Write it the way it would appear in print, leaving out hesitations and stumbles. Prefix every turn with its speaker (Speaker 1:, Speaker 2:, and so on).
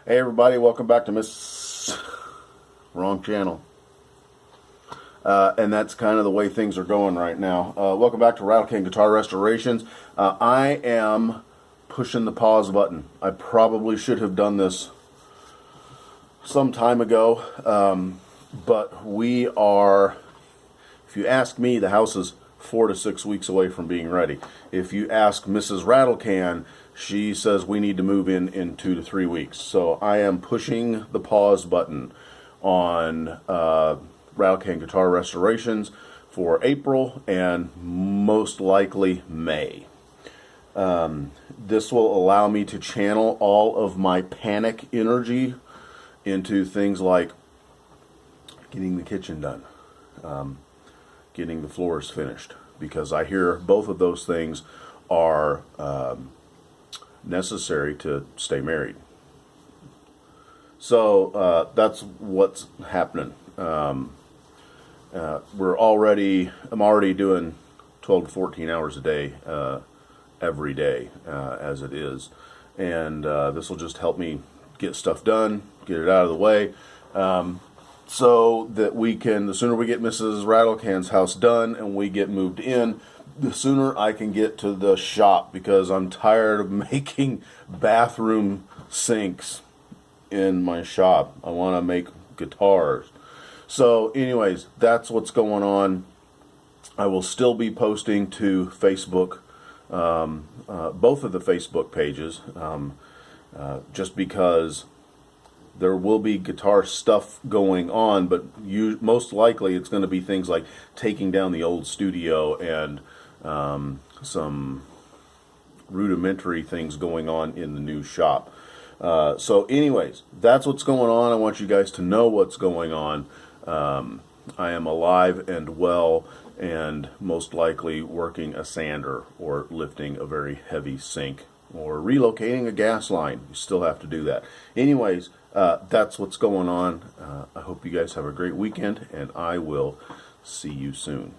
Speaker 1: Hey everybody, welcome back to Wrong channel. And that's kind of the way things are going right now. Welcome back to Rattlecan Guitar Restorations. I am pushing the pause button. I probably should have done this some time ago, but we are, if you ask me, the house is 4 to 6 weeks away from being ready. If you ask Mrs. Rattlecan, she says we need to move in 2 to 3 weeks. So I am pushing the pause button on Rattlecan Guitar Restorations for April and most likely May. This will allow me to channel all of my panic energy into things like getting the kitchen done, getting the floors finished, because I hear both of those things are necessary to stay married. So that's what's happening. I'm already doing 12 to 14 hours a day every day as it is, and this will just help me get stuff done, get it out of the way, so that we can, the sooner we get Mrs. Rattlecan's house done and we get moved in, the sooner I can get to the shop, because I'm tired of making bathroom sinks in my shop. I want to make guitars. So anyways, that's what's going on. I will still be posting to Facebook, both of the Facebook pages, just because there will be guitar stuff going on, but most likely it's going to be things like taking down the old studio and some rudimentary things going on in the new shop. So anyways, that's what's going on. I want you guys to know what's going on. I am alive and well, and most likely working a sander or lifting a very heavy sink or relocating a gas line. You still have to do that. Anyways, that's what's going on. I hope you guys have a great weekend, and I will see you soon.